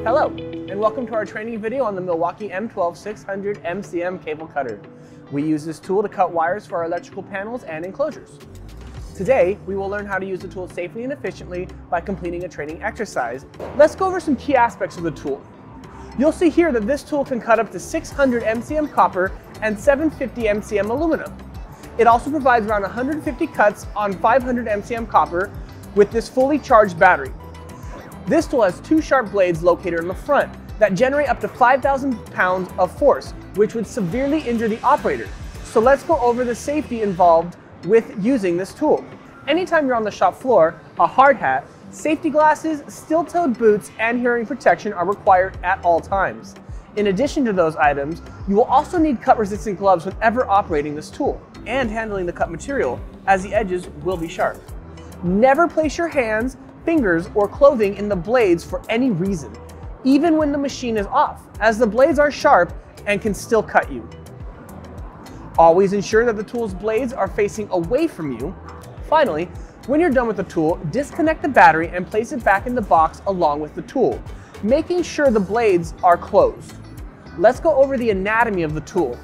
Hello, and welcome to our training video on the Milwaukee M12 600 MCM cable cutter. We use this tool to cut wires for our electrical panels and enclosures. Today, we will learn how to use the tool safely and efficiently by completing a training exercise. Let's go over some key aspects of the tool. You'll see here that this tool can cut up to 600 MCM copper and 750 MCM aluminum. It also provides around 150 cuts on 500 MCM copper with this fully charged battery. This tool has two sharp blades located on the front that generate up to 5,000 pounds of force, which would severely injure the operator. So let's go over the safety involved with using this tool. Anytime you're on the shop floor, a hard hat, safety glasses, steel-toed boots, and hearing protection are required at all times. In addition to those items, you will also need cut-resistant gloves whenever operating this tool and handling the cut material, as the edges will be sharp. Never place your hands, fingers, or clothing in the blades for any reason, even when the machine is off, as the blades are sharp and can still cut you. Always ensure that the tool's blades are facing away from you. Finally, when you're done with the tool, disconnect the battery and place it back in the box along with the tool, making sure the blades are closed. Let's go over the anatomy of the tool.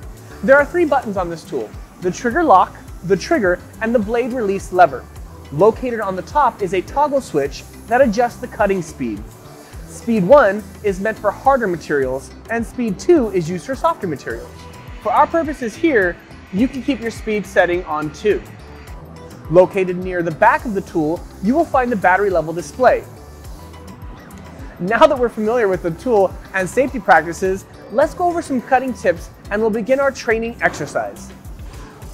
There are three buttons on this tool: the trigger lock, the trigger, and the blade release lever. Located on the top is a toggle switch that adjusts the cutting speed. Speed 1 is meant for harder materials, and speed 2 is used for softer materials. For our purposes here, you can keep your speed setting on 2. Located near the back of the tool, you will find the battery level display. Now that we're familiar with the tool and safety practices, let's go over some cutting tips and we'll begin our training exercise.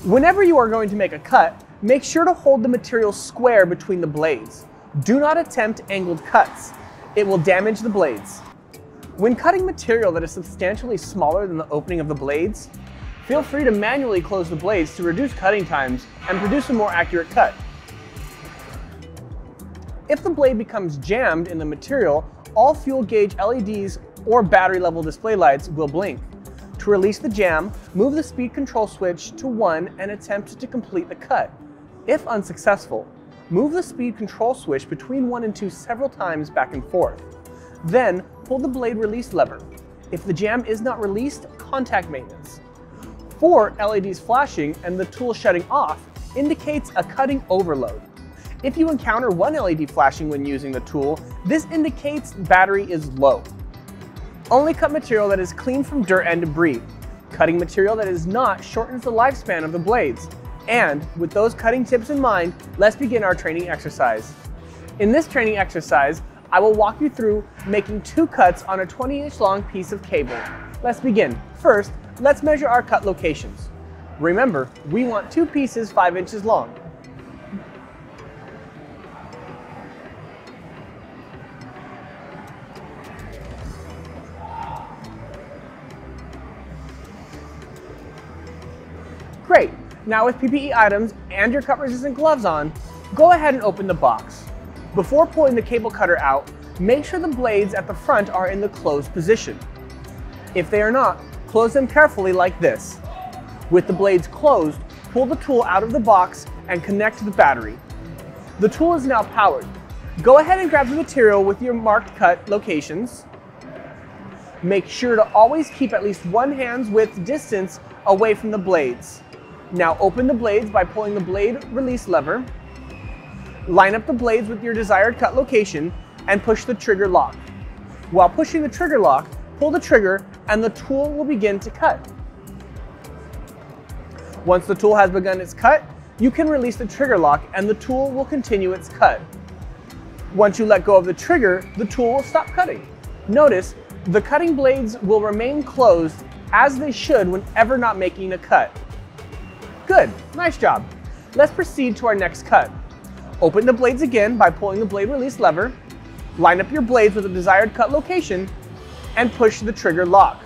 Whenever you are going to make a cut, make sure to hold the material square between the blades. Do not attempt angled cuts. It will damage the blades. When cutting material that is substantially smaller than the opening of the blades, feel free to manually close the blades to reduce cutting times and produce a more accurate cut. If the blade becomes jammed in the material, all fuel gauge LEDs or battery level display lights will blink. To release the jam, move the speed control switch to 1 and attempt to complete the cut. If unsuccessful, move the speed control switch between 1 and 2 several times back and forth. Then, pull the blade release lever. If the jam is not released, contact maintenance. 4 LEDs flashing and the tool shutting off indicates a cutting overload. If you encounter 1 LED flashing when using the tool, this indicates battery is low. Only cut material that is clean from dirt and debris. Cutting material that is not shortens the lifespan of the blades. And with those cutting tips in mind, let's begin our training exercise. In this training exercise, I will walk you through making 2 cuts on a 20-inch long piece of cable. Let's begin. First, let's measure our cut locations. Remember, we want 2 pieces 5 inches long. Great. Now with PPE items and your cut-resistant gloves on, go ahead and open the box. Before pulling the cable cutter out, make sure the blades at the front are in the closed position. If they are not, close them carefully like this. With the blades closed, pull the tool out of the box and connect to the battery. The tool is now powered. Go ahead and grab the material with your marked cut locations. Make sure to always keep at least 1 hand's width distance away from the blades. Now open the blades by pulling the blade release lever. Line up the blades with your desired cut location and push the trigger lock. While pushing the trigger lock, pull the trigger and the tool will begin to cut. Once the tool has begun its cut, you can release the trigger lock and the tool will continue its cut. Once you let go of the trigger, the tool will stop cutting. Notice, the cutting blades will remain closed as they should whenever not making a cut. Good, nice job. Let's proceed to our next cut. Open the blades again by pulling the blade release lever, line up your blades with the desired cut location, and push the trigger lock.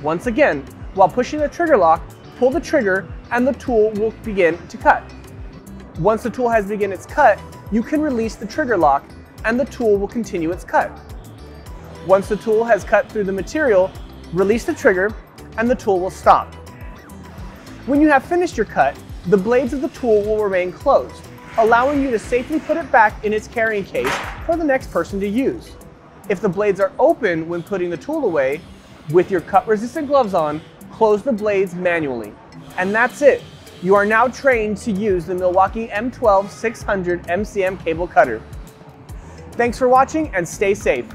Once again, while pushing the trigger lock, pull the trigger and the tool will begin to cut. Once the tool has begun its cut, you can release the trigger lock and the tool will continue its cut. Once the tool has cut through the material, release the trigger and the tool will stop. When you have finished your cut, the blades of the tool will remain closed, allowing you to safely put it back in its carrying case for the next person to use. If the blades are open when putting the tool away, with your cut-resistant gloves on, close the blades manually. And that's it. You are now trained to use the Milwaukee M12 600 MCM cable cutter. Thanks for watching and stay safe.